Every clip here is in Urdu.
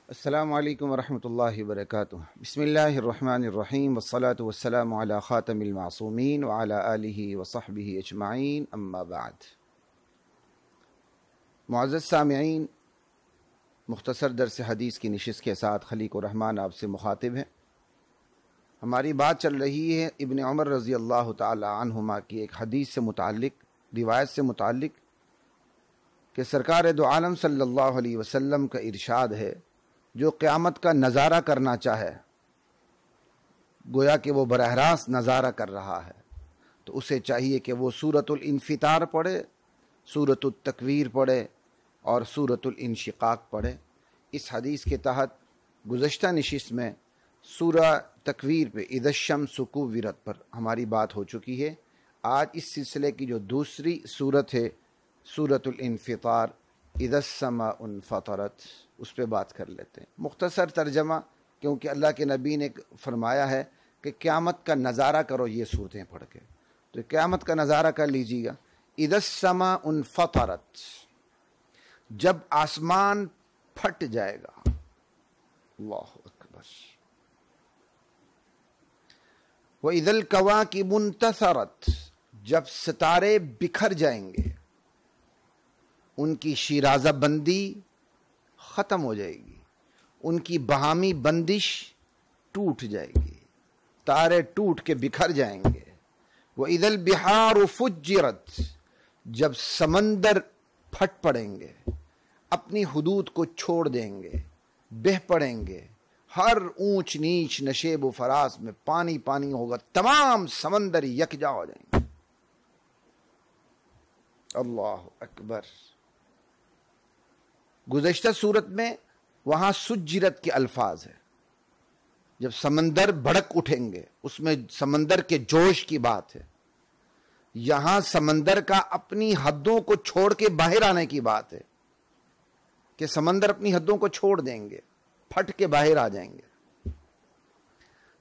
السلام علیکم ورحمۃ اللہ وبرکاتہ۔ بسم اللہ الرحمن الرحیم والصلاة والسلام علی خاتم المعصومین وعلی آلہ وصحبہ اجمعین، اما بعد۔ معزز سامعین، مختصر درس حدیث کی نشست کے ساتھ خلیق الرحمن آپ سے مخاطب ہیں۔ ہماری بات چل رہی ہے ابن عمر رضی اللہ تعالی عنہما کی ایک حدیث سے متعلق، روایت سے متعلق، کہ سرکار دو عالم صلی اللہ علیہ وسلم کا ارشاد ہے، جو قیامت کا نظارہ کرنا چاہے، گویا کہ وہ براہ راست نظارہ کر رہا ہے، تو اسے چاہیے کہ وہ سورۃ الانفطار پڑھے، سورۃ التکویر پڑھے اور سورۃ الانشقاق پڑھے۔ اس حدیث کے تحت گزشتہ نشست میں سورہ تکویر پہ اذا الشمس کورت پر ہماری بات ہو چکی ہے۔ آج اس سلسلے کی جو دوسری سورت ہے، سورۃ الانفطار، اذا السماء انفطرت، اس پہ بات کر لیتے ہیں۔ مختصر ترجمہ، کیونکہ اللہ کے نبی نے فرمایا ہے کہ قیامت کا نظارہ کرو یہ صورتیں پڑھ کے، تو قیامت کا نظارہ کر لیجیے گا۔ اذا السماء انفطرت، جب آسمان پھٹ جائے گا، اللہ اکبر۔ وَإِذَا الْكَوَاكِبُ انتَثَرَتْ، جب ستارے بکھر جائیں گے، ان کی شیرازہ بندی ختم ہو جائے گی، ان کی باہمی بندش ٹوٹ جائے گی، تارے ٹوٹ کے بکھر جائیں گے۔ وَإِذَا الْبِحَارُ فُجِّرَتْ، جب سمندر پھٹ پڑیں گے، اپنی حدود کو چھوڑ دیں گے، بہہ پڑیں گے، ہر اونچ نیچ نشیب و فراز میں پانی پانی ہوگا، تمام سمندر یکجا ہو جائیں گے۔ اللہ اکبر۔ گزشتہ صورت میں وہاں سجرت کے الفاظ ہے، جب سمندر بھڑک اٹھیں گے، اس میں سمندر کے جوش کی بات ہے۔ یہاں سمندر کا اپنی حدوں کو چھوڑ کے باہر آنے کی بات ہے، کہ سمندر اپنی حدوں کو چھوڑ دیں گے، پھٹ کے باہر آ جائیں گے۔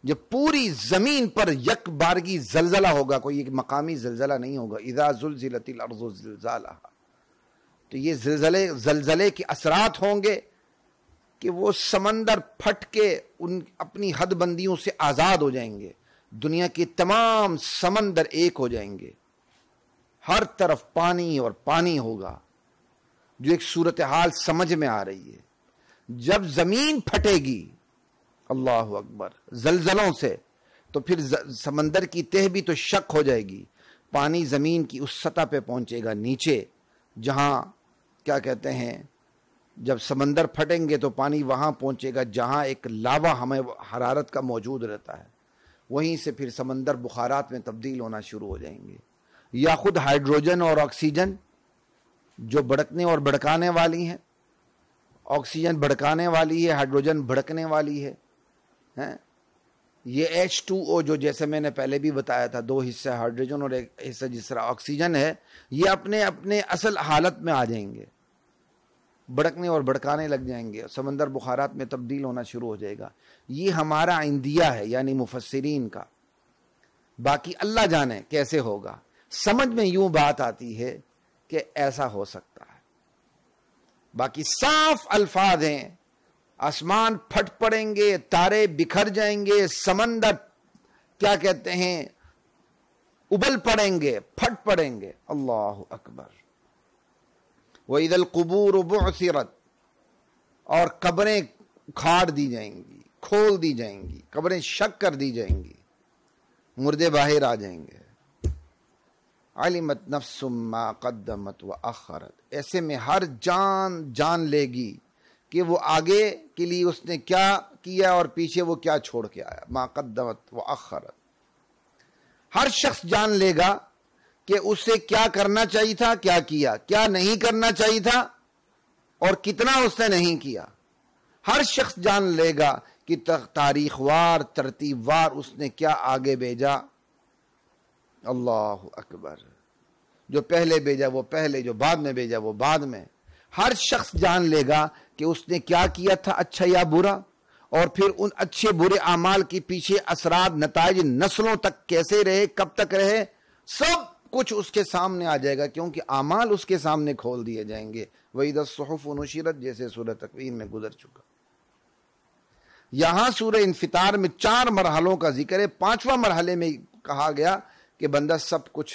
جب پوری زمین پر یک بارگی زلزلہ ہوگا، کوئی ایک مقامی زلزلہ نہیں ہوگا، اذا زلزلت الارض زلزالها، تو یہ زلزلے کے اثرات ہوں گے کہ وہ سمندر پھٹ کے اپنی حد بندیوں سے آزاد ہو جائیں گے، دنیا کے تمام سمندر ایک ہو جائیں گے، ہر طرف پانی اور پانی ہوگا، جو ایک صورتحال سمجھ میں آ رہی ہے۔ جب زمین پھٹے گی، اللہ اکبر، زلزلوں سے، تو پھر سمندر کی تہ بھی تو شک ہو جائے گی، پانی زمین کی اس سطح پہ پہنچے گا نیچے، جہاں کیا کہتے ہیں، جب سمندر پھٹیں گے تو پانی وہاں پہنچے گا جہاں ایک لاوا ہمیں حرارت کا موجود رہتا ہے، وہیں سے پھر سمندر بخارات میں تبدیل ہونا شروع ہو جائیں گے، یا خود ہائیڈروجن اور آکسیجن جو بھڑکنے اور بھڑکانے والی ہیں، آکسیجن بھڑکانے والی ہے، ہائیڈروجن بھڑکنے والی ہے۔ یہ H2O جو جیسے میں نے پہلے بھی بتایا تھا، دو حصہ ہائیڈروجن اور ایک حصہ جس طرح آکسیجن ہے، یہ اپنے اصل حالت میں آ جائیں گے، بھڑکنے اور بھڑکانے لگ جائیں گے، سمندر بخارات میں تبدیل ہونا شروع ہو جائے گا۔ یہ ہمارا عندیہ ہے، یعنی مفسرین کا، باقی اللہ جانے کیسے ہوگا۔ سمجھ میں یوں بات آتی ہے کہ ایسا ہو سکتا ہے، باقی صاف الفاظ ہیں، آسمان پھٹ پڑیں گے، تارے بکھر جائیں گے، سمندر کیا کہتے ہیں ابل پڑیں گے، پھٹ پڑیں گے۔ اللہ اکبر۔ وَإِذَا الْقُبُورُ بُعْثِرَتْ، اور قبریں کھاڑ دی جائیں گی، کھول دی جائیں گی، قبریں شک کر دی جائیں گی، مردے باہر آ جائیں گے۔ عَلِمَتْ نَفْسٌ مَّا قَدَّمَتْ وَأَخَّرَتْ، ایسے میں ہر جان لے گی کہ وہ آگے کے لیے اس نے کیا کیا اور پیچھے وہ کیا چھوڑ کے آیا۔ ما قدمت وأخرت، ہر شخص جان لے گا کہ اسے کیا کرنا چاہیے تھا، کیا کیا، کیا نہیں کرنا چاہیے تھا اور کتنا اس نے نہیں کیا۔ ہر شخص جان لے گا کہ تاریخ وار، ترتیب وار اس نے کیا آگے بھیجا۔ اللہ اکبر۔ جو پہلے بھیجا وہ پہلے، جو بعد میں بھیجا وہ بعد میں۔ ہر شخص جان لے گا کہ اس نے کیا کیا تھا، اچھا یا برا، اور پھر ان اچھے برے اعمال کے پیچھے اثرات، نتائج نسلوں تک کیسے رہے، کب تک رہے، سب کچھ اس کے سامنے آ جائے گا، کیونکہ اعمال اس کے سامنے کھول دیے جائیں گے۔ وَإِذَا الصُّحُفُ نُشِرَتْ، جیسے سورہ تکویر میں گزر چکا۔ یہاں سورہ انفطار میں 4 مرحلوں کا ذکر ہے. 5واں مرحلے میں کہا گیا کہ بندہ سب کچھ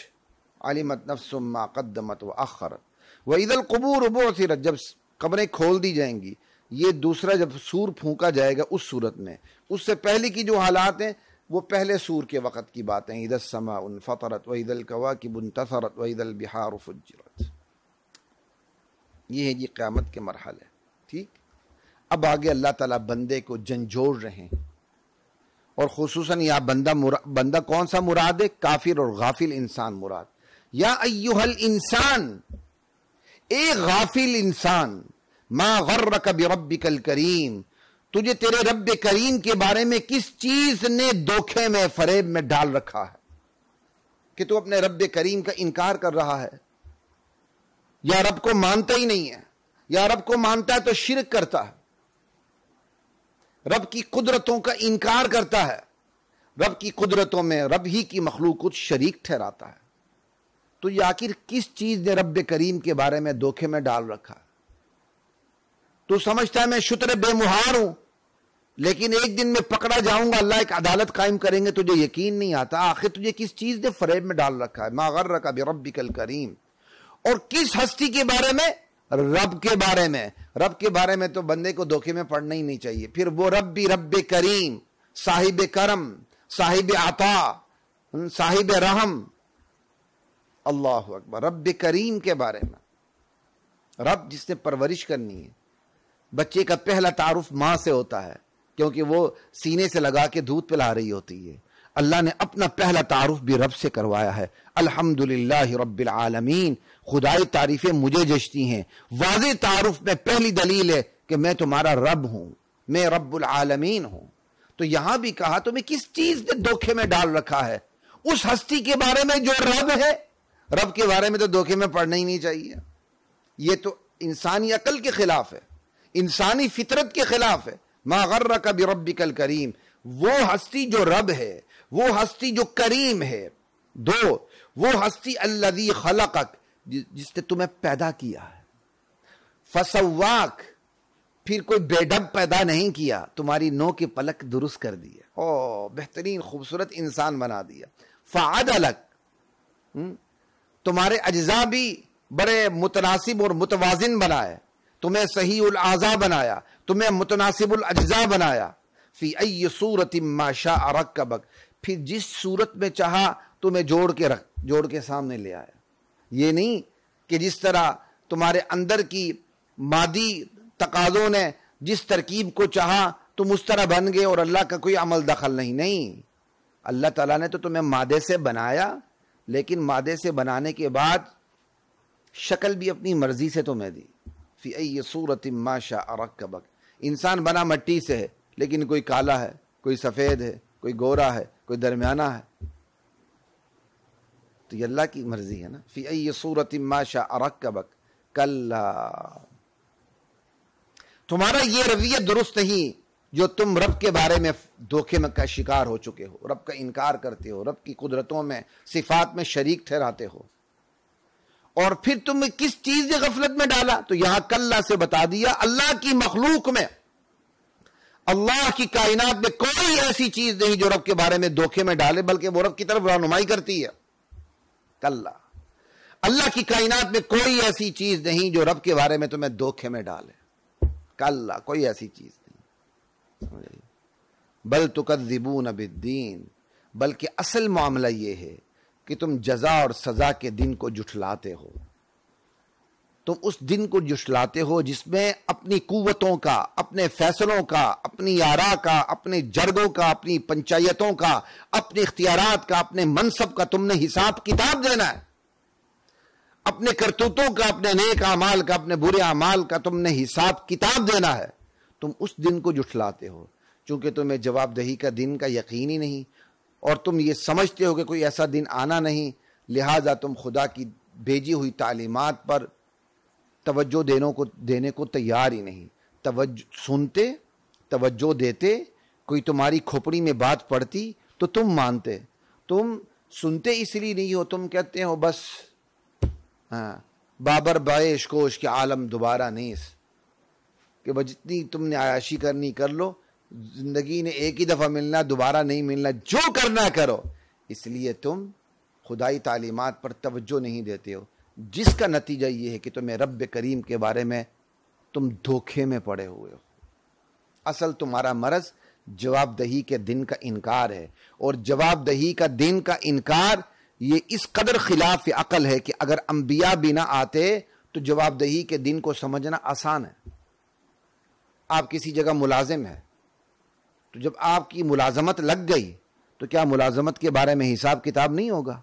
علمت نفس ما قدمت واخرت واذا القبور بعثرت، جب قبریں کھول دی جائیں گی. یہ دوسرا جب سور پھونکا جائے گا اس صورت میں. اس سے پہلے کی جو حالات ہیں وہ پہلے سور کے وقت کی باتیں. اذا السماء انفطرت واذا الكواكب انتثرت واذا البحار فجرت. یہ ہے جی قیامت کے مرحلے. ٹھیک. اب آگے اللہ تعالیٰ بندے کو جھنجھوڑ رہے ہیں، اور خصوصاً یہاں بندہ کون سا مراد ہے؟ کافر اور غافل انسان مراد. یا ایھا الانسان، اے غافل انسان، ما غرک بربک الکریم، تجھے تیرے رب کریم کے بارے میں کس چیز نے دھوکے میں، فریب میں ڈال رکھا ہے کہ تو اپنے رب کریم کا انکار کر رہا ہے، یا رب کو مانتا ہی نہیں ہے، یا رب کو مانتا ہے تو شرک کرتا ہے، رب کی قدرتوں کا انکار کرتا ہے، رب کی قدرتوں میں رب ہی کی مخلوق کو شریک ٹھہراتا ہے. تو یہ آخر کس چیز نے رب کریم کے بارے میں دھوکے میں ڈال رکھا ہے؟ تو سمجھتا ہے میں شتر بے مہار ہوں، لیکن ایک دن میں پکڑا جاؤں گا، اللہ ایک عدالت قائم کریں گے. تجھے یقین نہیں آتا آخر تجھے کس چیز نے فریب میں ڈال رکھا ہے. ما غرک بربک الکریم. اور کس ہستی کے بارے میں؟ رب کے بارے میں. رب کے بارے میں تو بندے کو دھوکے میں پڑنا ہی نہیں چاہیے. پھر وہ رب بھی رب کریم، صاحب کرم، صاحب عطا، صاحب رحم. اللہ اکبر. رب کریم کے بارے میں، رب جس نے پرورش کرنی ہے. بچے کا پہلا تعارف ماں سے ہوتا ہے کیونکہ وہ سینے سے لگا کے دودھ پلا رہی ہوتی ہے. اللہ نے اپنا پہلا تعارف بھی رب سے کروایا ہے. الحمدللہ رب العالمین. خدائی تعریفیں مجھے جچتی ہیں. واضح تعارف میں پہلی دلیل ہے کہ میں تمہارا رب ہوں، میں رب العالمین ہوں. تو یہاں بھی کہا تمہیں کس چیز نے دھوکے میں ڈال رکھا ہے؟ اس ہستی کے بارے میں جو رب ہے. رب کے بارے میں تو دھوکے میں پڑنا ہی نہیں چاہیے. یہ تو انسانی عقل کے خلاف ہے، انسانی فطرت کے خلاف ہے. ما غرک بربک الکریم. وہ ہستی جو رب ہے، وہ ہستی جو کریم ہے. دو، وہ ہستی الذی خلقک، جس نے تمہیں پیدا کیا ہے. فسواک، پھر کوئی بے ڈب پیدا نہیں کیا، تمہاری نو کی پلک درست کر دی ہے. او بہترین خوبصورت انسان بنا دیا. فعدلک، تمہارے اجزاء بھی بڑے متناسب اور متوازن بنائے. تمہیں صحیح الاعضاء بنایا، تمہیں متناسب الاجزاء بنایا. فی ای صورت ما شاء رکبک، پھر جس صورت میں چاہا تمہیں جوڑ کے سامنے لے آیا. یہ نہیں کہ جس طرح تمہارے اندر کی مادی تقاضوں نے جس ترکیب کو چاہا تم اس طرح بن گئے اور اللہ کا کوئی عمل دخل نہیں. نہیں، اللہ تعالیٰ نے تو تمہیں مادے سے بنایا، لیکن مادے سے بنانے کے بعد شکل بھی اپنی مرضی سے تمہیں دی. فی ای صورت ما شاء رکبک. انسان بنا مٹی سے ہے، لیکن کوئی کالا ہے، کوئی سفید ہے، کوئی گورا ہے، کوئی درمیانہ ہے. تو یہ اللہ کی مرضی ہے نا. فی ای صورت ما شاء رکبک. کلا، تمہارا یہ رویہ درست نہیں جو تم رب کے بارے میں دھوکے میں کا شکار ہو چکے ہو، رب کا انکار کرتے ہو، رب کی قدرتوں میں صفات میں شریک ٹھہراتے ہو. اور پھر تم کس چیز نے غفلت میں ڈالا؟ تو یہاں کلا سے بتا دیا اللہ کی مخلوق میں، اللہ کی کائنات میں کوئی ایسی چیز نہیں جو رب کے بارے میں دھوکے میں ڈالے، بلکہ وہ رب کی طرف رہنمائی کرتی ہے. کلا، اللہ کی کائنات میں کوئی ایسی چیز نہیں جو رب کے بارے میں تمہیں دھوکے میں ڈالے. کلا، کوئی ایسی چیز نہیں. بل تکذبون بالدین، بلکہ اصل معاملہ یہ ہے کہ تم جزا اور سزا کے دن کو جھٹلاتے ہو. تم اس دن کو جھٹلاتے ہو جس میں اپنی قوتوں کا، اپنے فیصلوں کا، اپنی آراء کا، اپنے جرگوں کا، اپنی پنچایتوں کا، اپنے اختیارات کا، اپنے منصب کا تم نے حساب کتاب دینا ہے. اپنے کرتوتوں کا، اپنے نیک اعمال کا، اپنے برے اعمال کا تم نے حساب کتاب دینا ہے. تم اس دن کو جھٹلاتے ہو چونکہ تمہیں جواب دہی کا دن کا یقین ہی نہیں، اور تم یہ سمجھتے ہو کہ کوئی ایسا دن آنا نہیں، لہٰذا تم خدا کی بھیجی ہوئی تعلیمات پر توجہ دینے کو تیار ہی نہیں. سنتے، توجہ دیتے، کوئی تمہاری کھوپڑی میں بات پڑتی تو تم مانتے. تم سنتے اس لیے نہیں ہو، تم کہتے ہو بس ہاں بابر بائش کوش کے عالم دوبارہ نیس، کہ جتنی تم نے عیاشی کرنی کر لو، زندگی نے ایک ہی دفعہ ملنا، دوبارہ نہیں ملنا، جو کرنا کرو، اس لیے تم خدائی تعلیمات پر توجہ نہیں دیتے ہو، جس کا نتیجہ یہ ہے کہ تمہیں رب کریم کے بارے میں تم دھوکے میں پڑے ہوئے ہو۔ اصل تمہارا مرض جواب دہی کے دن کا انکار ہے، اور جواب دہی کا دن کا انکار یہ اس قدر خلاف عقل ہے کہ اگر انبیاء بھی نہ آتے تو جواب دہی کے دن کو سمجھنا آسان ہے۔ آپ کسی جگہ ملازم ہے، تو جب آپ کی ملازمت لگ گئی تو کیا ملازمت کے بارے میں حساب کتاب نہیں ہوگا؟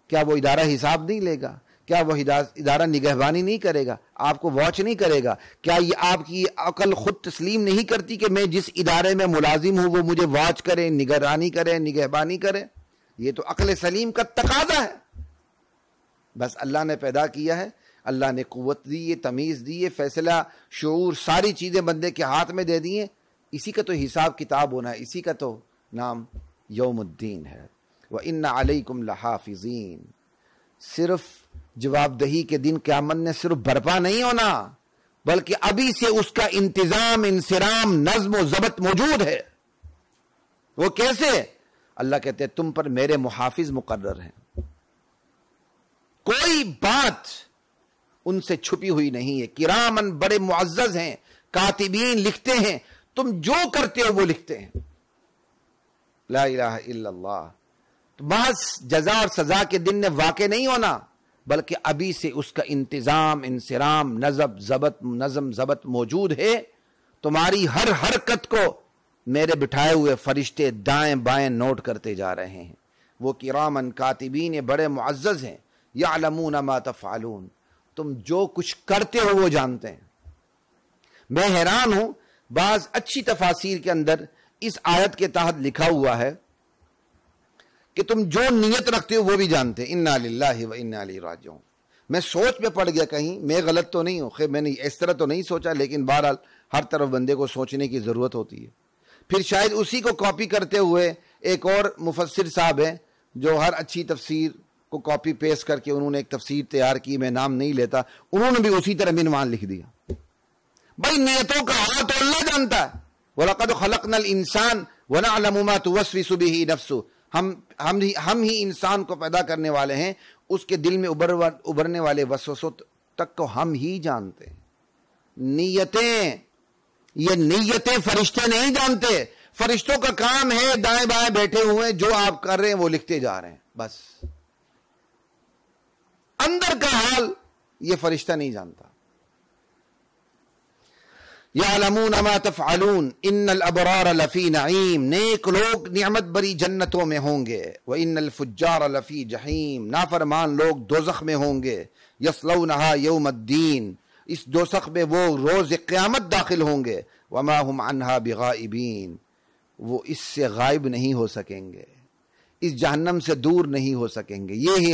کیا وہ ادارہ حساب نہیں لے گا؟ کیا وہ ادارہ نگہبانی نہیں کرے گا؟ آپ کو واچ نہیں کرے گا؟ کیا یہ آپ کی عقل خود تسلیم نہیں کرتی کہ میں جس ادارے میں ملازم ہوں وہ مجھے واچ کرے، نگرانی کرے، نگہبانی کرے؟ یہ تو عقل سلیم کا تقاضا ہے۔ بس اللہ نے پیدا کیا ہے، اللہ نے قوت دی ہے، تمیز دی ہے، فیصلہ، شعور، ساری چیزیں بندے کے ہاتھ میں دے دی ہیں، اسی کا تو حساب کتاب ہونا ہے، اسی کا تو نام یوم الدین ہے۔ وَإِنَّ عَلَيْكُمْ لَحَافِظِينَ۔ صرف جواب دہی کے دن قیامت نے صرف برپا نہیں ہونا، بلکہ ابھی سے اس کا انتظام، انصرام، نظم و ضبط موجود ہے۔ وہ کیسے؟ اللہ کہتے ہیں تم پر میرے محافظ مقرر ہیں، کوئی بات ان سے چھپی ہوئی نہیں ہے، کرامن، بڑے معزز ہیں، کاتبین، لکھتے ہیں، تم جو کرتے ہو وہ لکھتے ہیں۔ لا الہ الا اللہ۔ تو محض جزا اور سزا کے دن نے واقع نہیں ہونا، بلکہ ابھی سے اس کا انتظام، انصرام، نظم ضبط موجود ہے۔ تمہاری ہر حرکت کو میرے بٹھائے ہوئے فرشتے دائیں بائیں نوٹ کرتے جا رہے ہیں۔ وہ کرامن کاتبین، بڑے معزز ہیں، یعلمون ما تفعلون، تم جو کچھ کرتے ہو وہ جانتے ہیں۔ میں حیران ہوں، بعض اچھی تفاسیر کے اندر اس آیت کے تحت لکھا ہوا ہے کہ تم جو نیت رکھتے ہو وہ بھی جانتے ہیں۔ انا للہ و انا الیہ راجعون۔ میں سوچ میں پڑ گیا کہیں میں غلط تو نہیں ہوں، خیر میں نے اس طرح تو نہیں سوچا، لیکن بہرحال ہر طرف بندے کو سوچنے کی ضرورت ہوتی ہے۔ پھر شاید اسی کو کاپی کرتے ہوئے ایک اور مفسر صاحب ہیں جو ہر اچھی تفسیر کو کاپی پیسٹ کر کے انہوں نے ایک تفسیر تیار کی، میں نام نہیں لیتا، انہوں نے بھی اسی طرح عنوان لکھ دیا۔ بھائی نیتوں کا حال تو اللہ جانتا ہے۔ وَلَقَدْ خَلَقْنَا الْإِنسَانَ وَنَعْلَمُ مَا تُوَسْوِسُ بِهِ نَفْسُهُ۔ ہم ہی انسان کو پیدا کرنے والے ہیں، اس کے دل میں ابھرنے والے وسوسوں تک کو ہم ہی جانتے ہیں۔ یہ نیتیں فرشتے نہیں جانتے، فرشتوں کا کام ہے دائیں بائیں بیٹھے ہوئے جو آپ کر رہے ہیں وہ لکھتے جا رہے ہیں، بس اندر کا حال یہ فرشتہ نہیں جانتا۔ یعلمون ما تفعلون ان الابرار لفی نعیم، نیک لوگ نعمت بری جنتوں میں ہوں گے، وان الفجار لفی جحیم، نافرمان لوگ دوزخ میں ہوں گے، یصلونها یوم الدین، اس دوزخ میں وہ روز قیامت داخل ہوں گے، وما هم عنها بغائبین، وہ اس سے غائب نہیں ہو سکیں گے، اس جہنم سے دور نہیں ہو سکیں گے۔ یہ ہی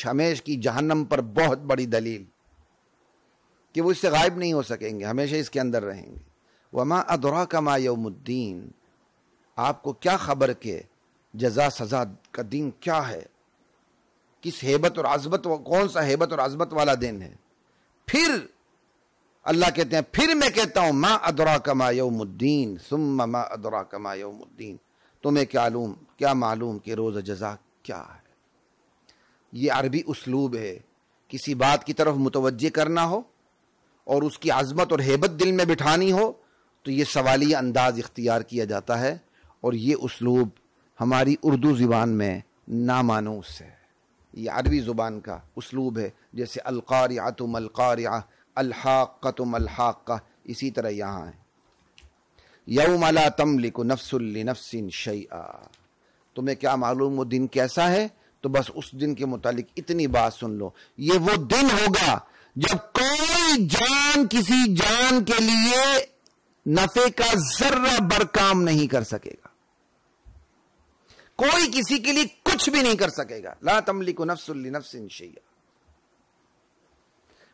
ہمیش کی جہنم پر بہت بڑی دلیل کہ وہ اس سے غائب نہیں ہو سکیں گے، ہمیشہ اس کے اندر رہیں گے۔ وما ادراک ما یوم الدین، آپ کو کیا خبر کہ جزا سزا کا دن کیا ہے، کس ہیبت اور عظمت، کون سا ہیبت اور عظمت والا دن ہے۔ پھر اللہ کہتے ہیں پھر میں کہتا ہوں ما ادراک ما یوم الدین ثم ما ادراک ما یوم الدین، تمہیں کیا معلوم کہ روز جزا کیا ہے۔ یہ عربی اسلوب ہے، کسی بات کی طرف متوجہ کرنا ہو اور اس کی عظمت اور ہیبت دل میں بٹھانی ہو تو یہ سوالیہ انداز اختیار کیا جاتا ہے، اور یہ اسلوب ہماری اردو زبان میں نامانوس ہے۔ یہ عربی زبان کا اسلوب ہے، جیسے القارعۃ ما القارعۃ، الحاقۃ ما الحاقۃ، اسی طرح یہاں ہے یوم لا تملک نفس لنفس شیئا۔ تمہیں کیا معلوم وہ دن کیسا ہے؟ تو بس اس دن کے متعلق اتنی بات سن لو، یہ وہ دن ہوگا جب کوئی جان کسی جان کے لیے نفع کا ذرہ بر کام نہیں کر سکے گا، کوئی کسی کے لیے کچھ بھی نہیں کر سکے گا۔ لا تملک نفس لنفس شیئا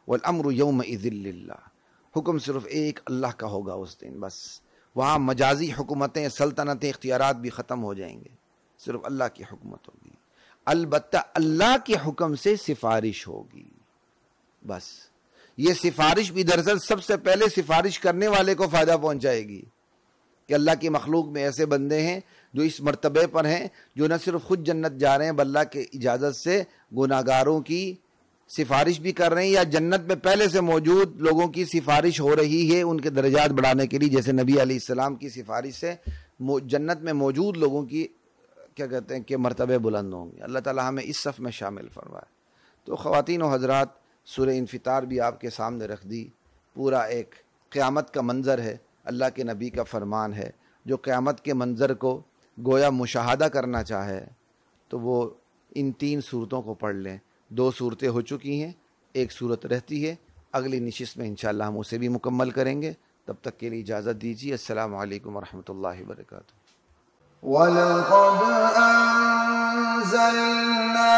والامر یومئذ للہ، حکم صرف ایک اللہ کا ہوگا اس دن، بس وہاں مجازی حکومتیں، سلطنتیں، اختیارات بھی ختم ہو جائیں گے، صرف اللہ کی حکومت ہوگی۔ البتہ اللہ کے حکم سے سفارش ہوگی، بس یہ سفارش بھی دراصل سب سے پہلے سفارش کرنے والے کو فائدہ پہنچائے گی۔ کہ اللہ کی مخلوق میں ایسے بندے ہیں جو اس مرتبے پر ہیں، جو نہ صرف خود جنت جا رہے ہیں بلکہ اللہ کے اجازت سے گناہگاروں کی سفارش بھی کر رہے ہیں، یا جنت میں پہلے سے موجود لوگوں کی سفارش ہو رہی ہے ان کے درجات بڑھانے کے لیے، جیسے نبی علیہ السلام کی سفارش سے جنت میں موجود لوگوں کی کیا کہتے ہیں کہ مرتبے بلند ہوں گے۔ اللہ تعالی ہمیں اس صف میں شامل فرمائے۔ تو خواتین و حضرات، سورہ انفطار بھی آپ کے سامنے رکھ دی، پورا ایک قیامت کا منظر ہے، اللہ کے نبی کا فرمان ہے۔ جو قیامت کے منظر کو گویا مشاہدہ کرنا چاہے تو وہ ان 3 صورتوں کو پڑھ لیں۔ 2 صورتیں ہو چکی ہیں، 1 صورت رہتی ہے، اگلی نشست میں انشاءاللہ ہم اسے بھی مکمل کریں گے۔ تب تک کے لیے اجازت دیجیے، السلام علیکم ورحمۃ اللہ وبرکاتہ۔ وَلَقَدْ أَنزَلْنَا